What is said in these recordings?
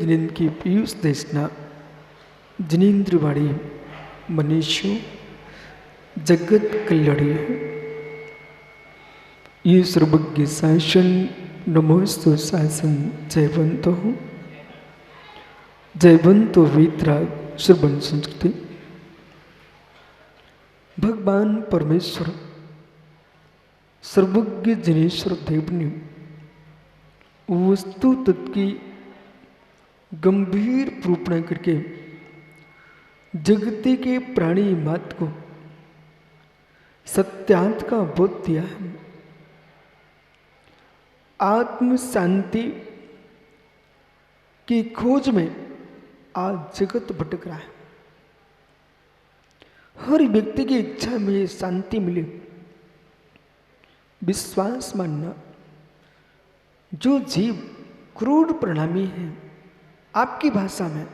प्रतिदिन की पीयूष देशना जिनेन्द्रवाणी मनीषो जगत कल्याणी ये सर्वज्ञ शासन नमोस्तु शासन जयवंतो वीतराग श्रवण संस्कृति। भगवान परमेश्वर सर्वज्ञ जनेश्वर देव ने वस्तु तत्व की गंभीर रूपणा करके जगती के प्राणी मात्र को सत्यांत का बोध दिया है। आत्म शांति की खोज में आज जगत भटक रहा है। हर व्यक्ति की इच्छा में शांति मिले, विश्वास मानना। जो जीव क्रूर परिणामी है आपकी भाषा में,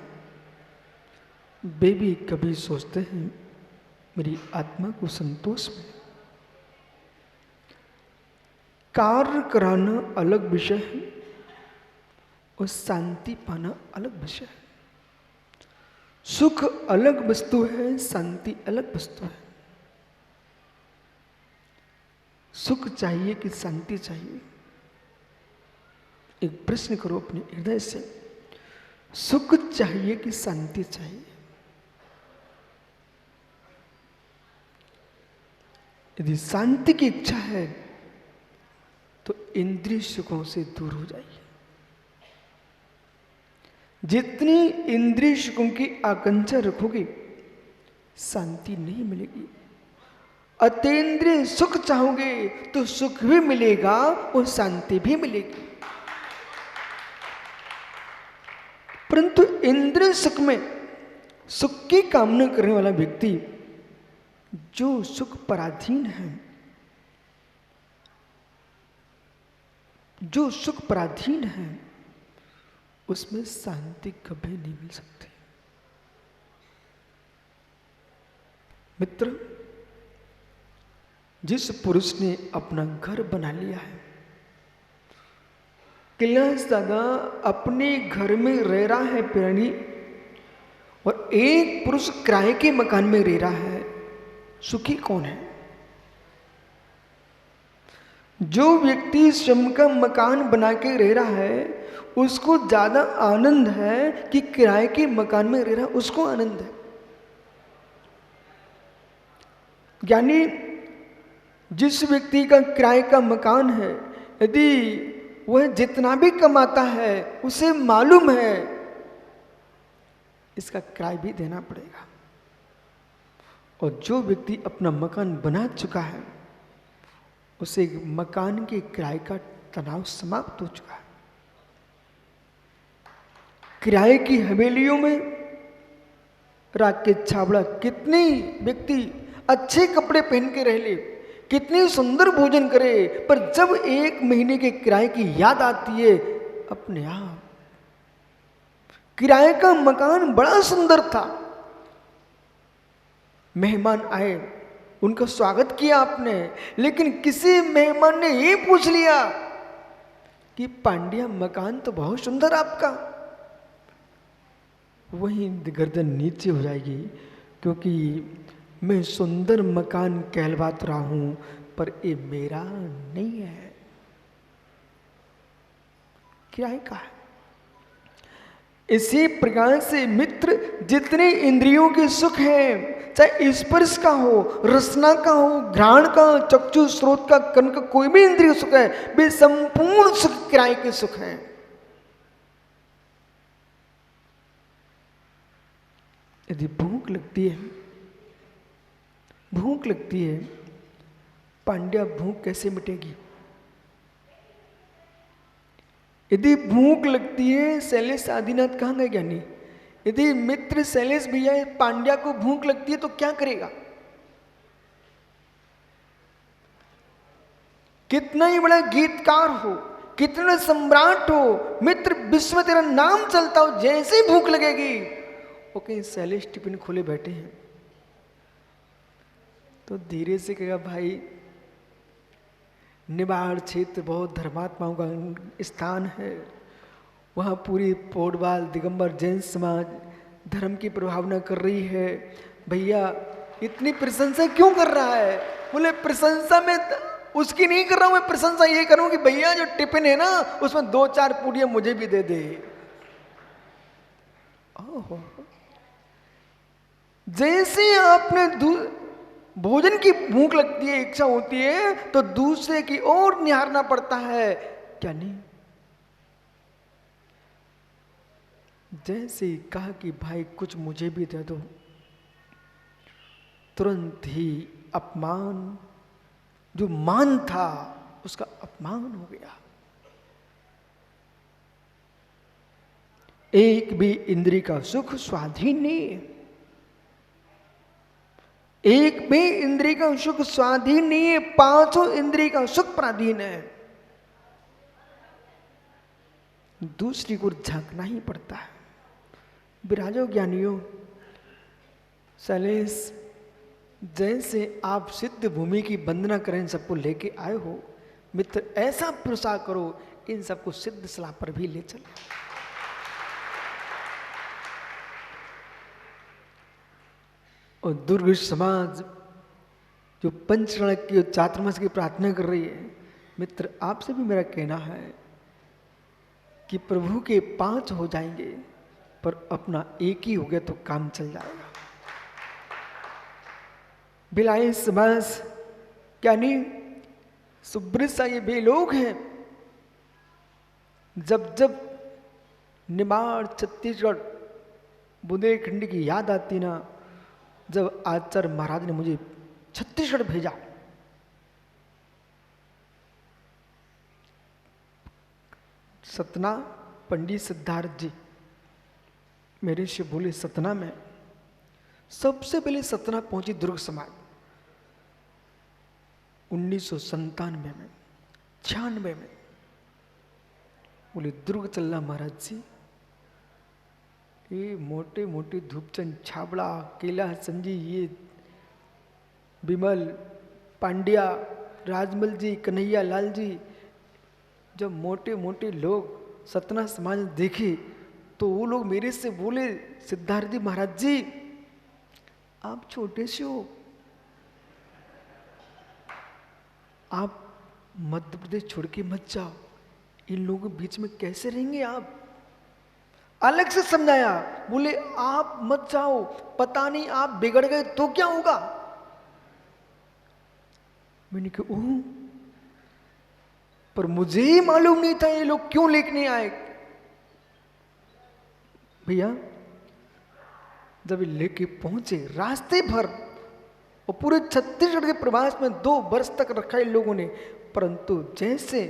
वे भी कभी सोचते हैं मेरी आत्मा को संतोष में। कार्य कराना अलग विषय है और शांति पाना अलग विषय है। सुख अलग वस्तु है, शांति अलग वस्तु है। सुख चाहिए कि शांति चाहिए? एक प्रश्न करो अपने हृदय से, सुख चाहिए कि शांति चाहिए? यदि शांति की इच्छा है तो इंद्रिय सुखों से दूर हो जाइए। जितनी इंद्रिय सुखों की आकांक्षा रखोगे शांति नहीं मिलेगी। अतीन्द्रिय सुख चाहोगे तो सुख भी मिलेगा और शांति भी मिलेगी। परंतु इंद्रिय सुख में सुख की कामना करने वाला व्यक्ति जो सुख पराधीन है, जो सुख पराधीन है, उसमें शांति कभी नहीं मिल सकती। मित्र, जिस पुरुष ने अपना घर बना लिया है, कैलाश दादा अपने घर में रह रहा है प्यारी, और एक पुरुष किराए के मकान में रह रहा है, सुखी कौन है? जो व्यक्ति स्वयं का मकान बना के रह रहा है उसको ज्यादा आनंद है कि किराए के मकान में रह रहा है, उसको आनंद है। यानी जिस व्यक्ति का किराए का मकान है, यदि वह जितना भी कमाता है उसे मालूम है इसका किराया भी देना पड़ेगा, और जो व्यक्ति अपना मकान बना चुका है उसे मकान के किराए का तनाव समाप्त हो चुका है। किराए की हवेलियों में राकेश छाबड़ा कितने व्यक्ति अच्छे कपड़े पहन के रह ले, कितनी सुंदर भोजन करे, पर जब एक महीने के किराए की याद आती है, अपने आप किराए का मकान बड़ा सुंदर था, मेहमान आए, उनका स्वागत किया आपने, लेकिन किसी मेहमान ने ये पूछ लिया कि पांड्या मकान तो बहुत सुंदर आपका, वहीं गर्दन नीचे हो जाएगी, क्योंकि मैं सुंदर मकान कहलवात रहा हूं पर ये मेरा नहीं है, किराए का है। इसी प्रकार से मित्र, जितने इंद्रियों के सुख हैं, चाहे स्पर्श का हो, रसना का हो, घ्राण का, चक्षु स्रोत का, कर्ण का, कोई भी इंद्रिय सुख है, वे संपूर्ण सुख किराए के सुख हैं। यदि भूख लगती है, भूख लगती है, पांड्या भूख कैसे मिटेगी? यदि भूख लगती है, शैलेश आदिनाथ कहाँ गए ज्ञानी? यदि मित्र शैलेश भैया पांड्या को भूख लगती है तो क्या करेगा? कितना ही बड़ा गीतकार हो, कितना सम्राट हो, मित्र विश्व में तेरा नाम चलता हो, जैसे ही भूख लगेगी वो कहीं शैलेश टिफिन खोले बैठे हैं तो धीरे से कहेगा, भाई निबाड़ क्षेत्र बहुत धर्मात्माओं का स्थान है, वहाँ पूरी पोडवाल दिगंबर जैन समाज धर्म की प्रभावना कर रही है। भैया इतनी प्रशंसा क्यों कर रहा है? बोले प्रशंसा में उसकी नहीं कर रहा हूं, मैं प्रशंसा ये करूं कि भैया जो टिफिन है ना उसमें 2-4 पूड़ियां मुझे भी दे दे। ओहो, जैसे आपने भोजन की भूख लगती है, इच्छा होती है, तो दूसरे की ओर निहारना पड़ता है, क्या नहीं? जैसे कहा कि भाई कुछ मुझे भी दे दो, तुरंत ही अपमान, जो मान था उसका अपमान हो गया। एक भी इंद्रिय का सुख स्वाधीन नहीं है, एक भी इंद्रिय का सुख स्वाधीन नहीं है, 5 इंद्रिय का सुख पराधीन है। दूसरी को झांकना ही पड़ता है। विराजो ज्ञानियों, सैलेश जैसे आप सिद्ध भूमि की वंदना करें, सबको लेके आए हो, मित्र ऐसा पोशाक करो इन सबको सिद्ध सलाह पर भी ले चलो। और दुर्ग समाज जो पंचरण की चातुर्मास की प्रार्थना कर रही है, मित्र आपसे भी मेरा कहना है कि प्रभु के 5 हो जाएंगे पर अपना एक ही हो गया तो काम चल जाएगा। भिलाई समाज क्या नहीं, सुब्रत सा ये वे लोग हैं, जब जब निमाड़ छत्तीसगढ़ बुंदेलखंड की याद आती ना, जब आचार्य महाराज ने मुझे छत्तीसगढ़ भेजा, सतना पंडित सिद्धार्थ जी मेरे से बोले सतना में, सबसे पहले सतना पहुंची दुर्ग समाज 1997 में 96 में। बोले दुर्ग चलना महाराज जी, ये मोटे मोटे धूपचंद छाबड़ा, केला संजी, ये विमल पांड्या, राजमल जी, कन्हैया लाल जी, जब मोटे मोटे लोग सतना समाज देखे तो वो लोग मेरे से बोले सिद्धार्थ जी महाराज जी आप छोटे से हो, आप मध्य प्रदेश छोड़ के मत जाओ, इन लोगों के बीच में कैसे रहेंगे आप? अलग से समझाया, बोले आप मत जाओ, पता नहीं आप बिगड़ गए तो क्या होगा। मैंने कहा ओह, पर मुझे ही मालूम नहीं था ये लोग क्यों लेके आए। भैया जब लेके पहुंचे रास्ते भर और पूरे छत्तीसगढ़ के प्रवास में 2 वर्ष तक रखा इन लोगों ने, परंतु जैसे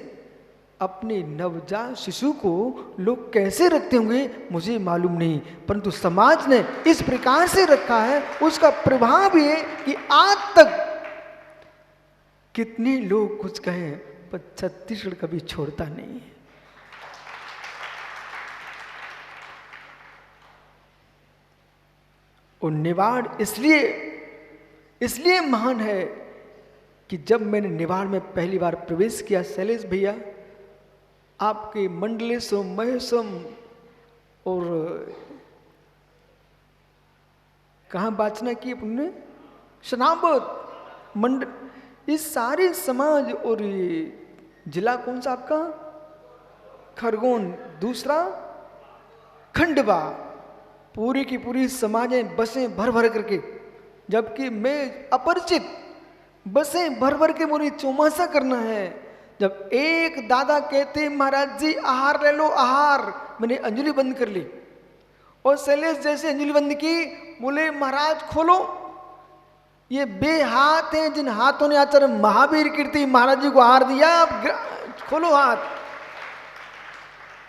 अपने नवजात शिशु को लोग कैसे रखते होंगे मुझे मालूम नहीं, परंतु समाज ने इस प्रकार से रखा है, उसका प्रभाव ये कि आज तक कितने लोग कुछ कहें पर छत्तीसगढ़ कभी छोड़ता नहीं है। और निवाड़ इसलिए महान है कि जब मैंने निवाड़ में पहली बार प्रवेश किया, शैलेश भैया आपके मंडलेशम महेशम और कहाँ बाचना की अपने शनाबत मंडल, इस सारे समाज, और ये जिला कौन सा आपका? खरगोन, दूसरा खंडवा, पूरी की पूरी समाजें बसें भर भर करके, जबकि मैं अपरिचित, बसें भर भर के मुझे चौमासा करना है। जब एक दादा कहते महाराज जी आहार ले लो आहार, मैंने अंजलि बंद कर ली और शैलेश जैसे अंजलि बंद की, बोले महाराज खोलो, ये बे हाथ हैं जिन हाथों ने आचार्य महावीर कीर्ति महाराज जी को आहार दिया, आप खोलो हाथ।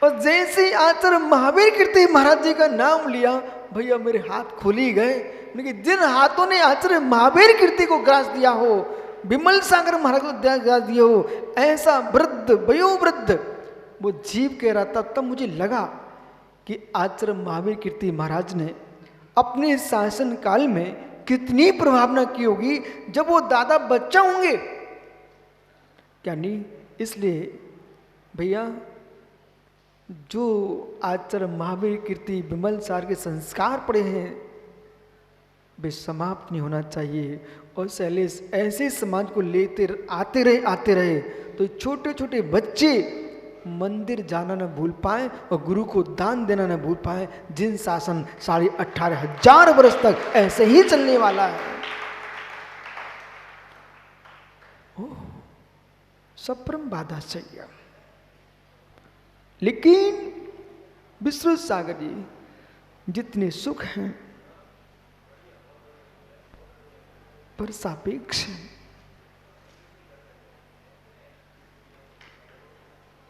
और जैसे आचार्य महावीर कीर्ति महाराज जी का नाम लिया, भैया मेरे हाथ खुल ही गए। लेकिन जिन हाथों ने आचार्य महावीर कीर्ति को ग्रास दिया हो, विमल सागर महाराज को ग्रास दिया हो, ऐसा वृद्ध वयोवृद्ध वो जीव कह रहा था, तब मुझे लगा कि आचार्य महावीर कीर्ति महाराज ने अपने शासन काल में कितनी प्रभावना की होगी जब वो दादा बच्चा होंगे, क्या नहीं। इसलिए भैया जो आचरण महावीर कीर्ति विमल सार के संस्कार पड़े हैं वे समाप्त नहीं होना चाहिए। और शैलेश ऐसे समाज को लेते आते रहे तो छोटे छोटे बच्चे मंदिर जाना न भूल पाए और गुरु को दान देना न भूल पाए, जिन शासन 18,500 वर्ष तक ऐसे ही चलने वाला है। सप्रम बाधा चाहिए। लेकिन विश्व सागर जी जितने सुख हैं पर सापेक्ष हैं,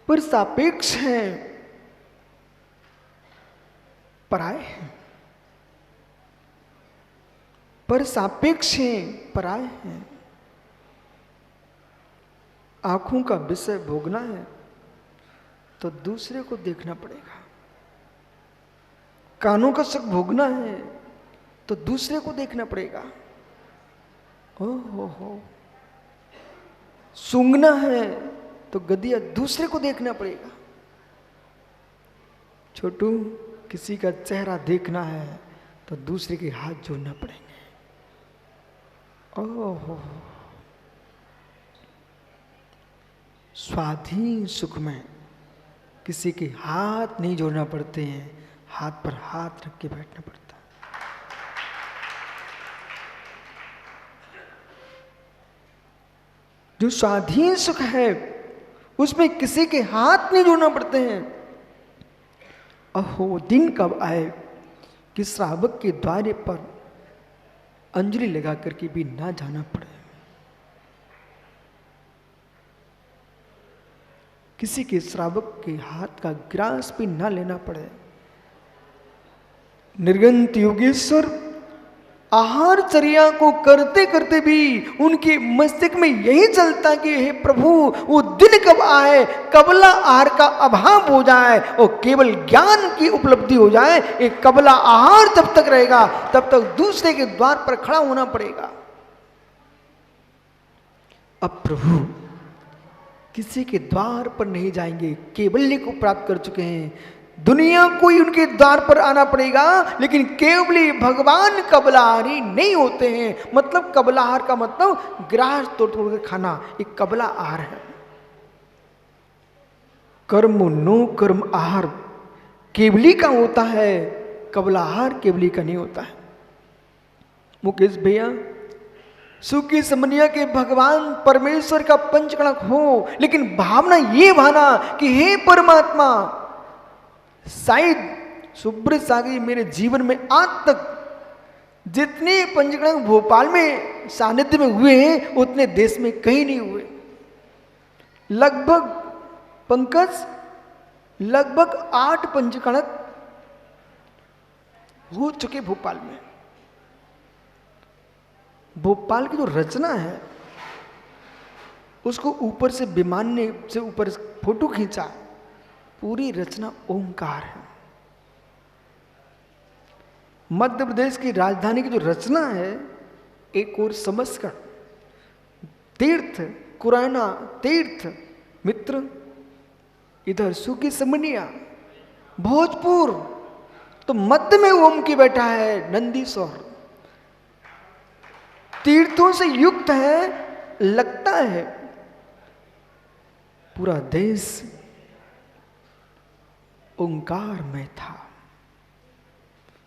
पर सापेक्ष हैं, पराये हैं, पर सापेक्ष हैं, पराये हैं। आंखों का विषय भोगना है तो दूसरे को देखना पड़ेगा, कानों का सुख भोगना है तो दूसरे को देखना पड़ेगा। हो सूंघना है तो गदिया दूसरे को देखना पड़ेगा। छोटू किसी का चेहरा देखना है तो दूसरे के हाथ जोड़ना पड़ेंगे। ओहो, स्वाधीन सुख में किसी के हाथ नहीं जोड़ना पड़ते हैं, हाथ पर हाथ रख के बैठना पड़ता है। जो स्वाधीन सुख है उसमें किसी के हाथ नहीं जोड़ना पड़ते हैं। अहो दिन कब आए कि श्रावक के द्वारे पर अंजलि लगा करके भी ना जाना पड़े, किसी के श्रावक के हाथ का ग्रास भी ना लेना पड़े। निर्गंत योगेश्वर आहार चर्या को करते करते भी उनके मस्तिष्क में यही चलता कि हे प्रभु वो दिन कब आए, कबला आहार का अभाव हो जाए और केवल ज्ञान की उपलब्धि हो जाए। एक कबला आहार जब तक रहेगा तब तक दूसरे के द्वार पर खड़ा होना पड़ेगा। अब प्रभु किसी के द्वार पर नहीं जाएंगे, केवल्य को प्राप्त कर चुके हैं, दुनिया को ही उनके द्वार पर आना पड़ेगा। लेकिन केवली भगवान कबलाहारी नहीं होते हैं। मतलब कबलाहार का मतलब ग्रास तोड़ तोड़ के खाना, एक कबला आहार है। कर्म नो कर्म आहार केवली का होता है, कबलाहार केवली का नहीं होता है। मुकेश भैया सुखी समनिया के भगवान परमेश्वर का पंचकणक हो, लेकिन भावना ये भावना कि हे परमात्मा, शायद सुब्रत सागर मेरे जीवन में आज तक जितने पंचकणक भोपाल में सानिध्य में हुए हैं उतने देश में कहीं नहीं हुए। लगभग पंकज लगभग 8 पंचकणक हो चुके भोपाल में। भोपाल की जो रचना है उसको ऊपर से विमान ने से ऊपर फोटो खींचा, पूरी रचना ओंकार है। मध्य प्रदेश की राजधानी की जो रचना है, एक और समस्कर तीर्थ, कुराना तीर्थ मित्र, इधर सुखी समनिया भोजपुर, तो मध्य में ओम की बैठा है नंदीश्वर। तीर्थों से युक्त है, लगता है पूरा देश ओंकार में था।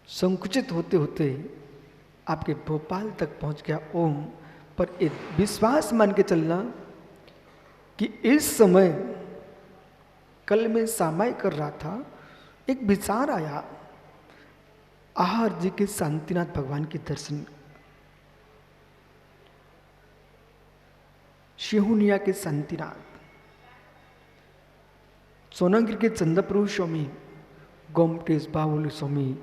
संकुचित होते होते आपके भोपाल तक पहुंच गया ओम। पर एक विश्वास मान के चलना कि इस समय कल मैं सामाई कर रहा था, एक विचार आया आहार जी के शांतिनाथ भगवान के दर्शन, शिहुनिया के शांतिनाथ, सोनागिर के चंद्रप्रभु स्वामी, गोमटेश बावली स्वामी,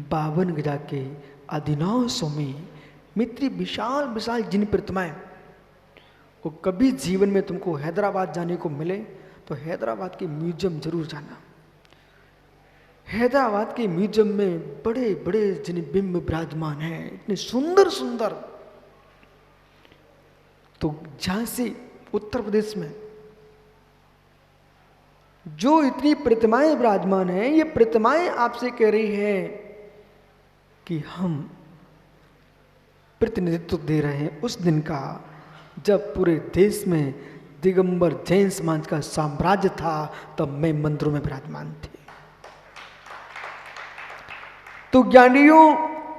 52 गजा के आदिनाथ स्वामी, मित्री विशाल विशाल जिन प्रतिमाएं। वो कभी जीवन में तुमको हैदराबाद जाने को मिले तो हैदराबाद के म्यूजियम जरूर जाना। हैदराबाद के म्यूजियम में बड़े बड़े जिन बिंब विराजमान हैं, इतने सुंदर सुंदर। तो झांसी उत्तर प्रदेश में जो इतनी प्रतिमाएं विराजमान हैं, ये प्रतिमाएं आपसे कह रही है कि हम प्रतिनिधित्व दे रहे हैं उस दिन का जब पूरे देश में दिगंबर जैन समाज का साम्राज्य था, तब मैं मंदिरों में विराजमान थे। तो ज्ञानियों,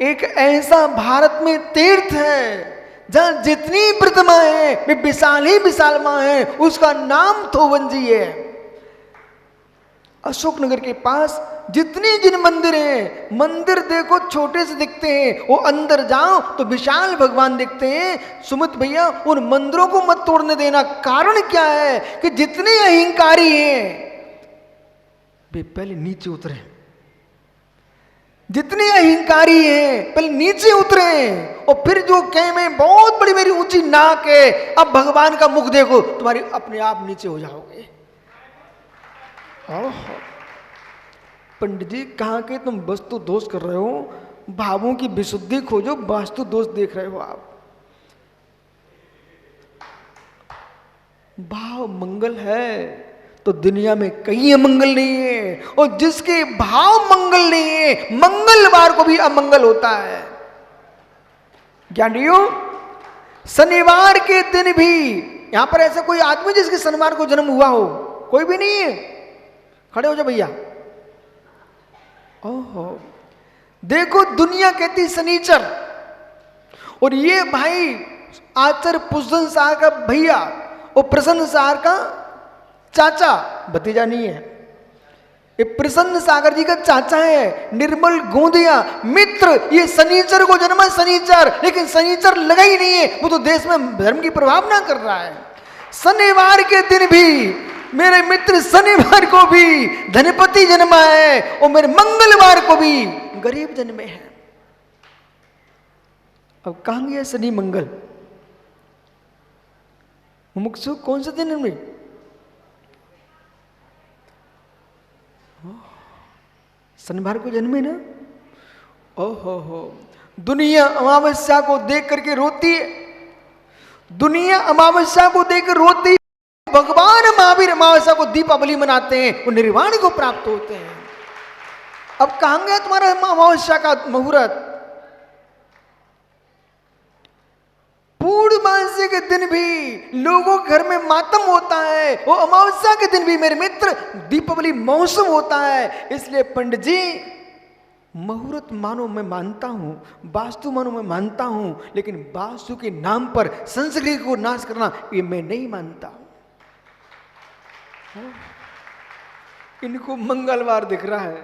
एक ऐसा भारत में तीर्थ है जहां जितनी प्रतिमाएं हैं वे विशाल ही विशाल मां है, उसका नाम थोवन जी है। अशोकनगर के पास जितने जिन मंदिर हैं, मंदिर देखो छोटे से दिखते हैं, वो अंदर जाओ तो विशाल भगवान दिखते हैं। सुमित भैया, उन मंदिरों को मत तोड़ने देना। कारण क्या है कि जितने अहंकारी हैं वे पहले नीचे उतरे, जितने अहंकारी हैं पहले नीचे उतरे, और फिर जो कहे में बहुत बड़ी मेरी ऊंची नाक है, अब भगवान का मुख देखो, तुम्हारी अपने आप नीचे हो जाओगे। पंडित जी, कहां के तुम वस्तु दोष कर रहे हो? भावों की विशुद्धि खोजो, वास्तु दोष देख रहे हो आप। भाव मंगल है तो दुनिया में कहीं अमंगल नहीं है, और जिसके भाव मंगल नहीं है, मंगलवार को भी अमंगल होता है। ज्ञानियों, शनिवार के दिन भी, यहां पर ऐसा कोई आदमी जिसके शनिवार को जन्म हुआ हो? कोई भी नहीं है? खड़े हो जाओ भैया। ओहो, देखो दुनिया कहती शनिचर, और ये भाई आचार्य पुष्पन सार का भैया और प्रसन्न सार का चाचा, भतीजा नहीं है, ये प्रसन्न सागर जी का चाचा है। निर्मल गोंदिया मित्र, ये शनिचर को जन्मा, शनिचर, लेकिन शनिचर लगा ही नहीं है, वो तो देश में धर्म की प्रभाव ना कर रहा है। शनिवार के दिन भी मेरे मित्र शनिवार को भी धनपति जन्मा है, और मेरे मंगलवार को भी गरीब जन्मे हैं। अब कहां गया शनि मंगल? मुमुक्षु कौन सा दिन में? शनिवार को जन्मे ना। ओहो, दुनिया अमावस्या को देख करके रोती है, दुनिया अमावस्या को देख कर रोती है। भगवान महावीर अमावस्या को दीपावली मनाते हैं, वो निर्वाण को प्राप्त होते हैं। अब कहां गया तुम्हारा अमावस्या का मुहूर्त? पूर्णमासी के दिन भी लोगों के घर में मातम होता है, वो अमावस्या के दिन भी मेरे मित्र दीपावली महोत्सव होता है। इसलिए पंडित जी, मुहूर्त मानो मैं मानता हूं, वास्तु मानो मैं मानता हूं, लेकिन वास्तु के नाम पर संस्कृति को नाश करना ये मैं नहीं मानता हूं। इनको मंगलवार दिख रहा है।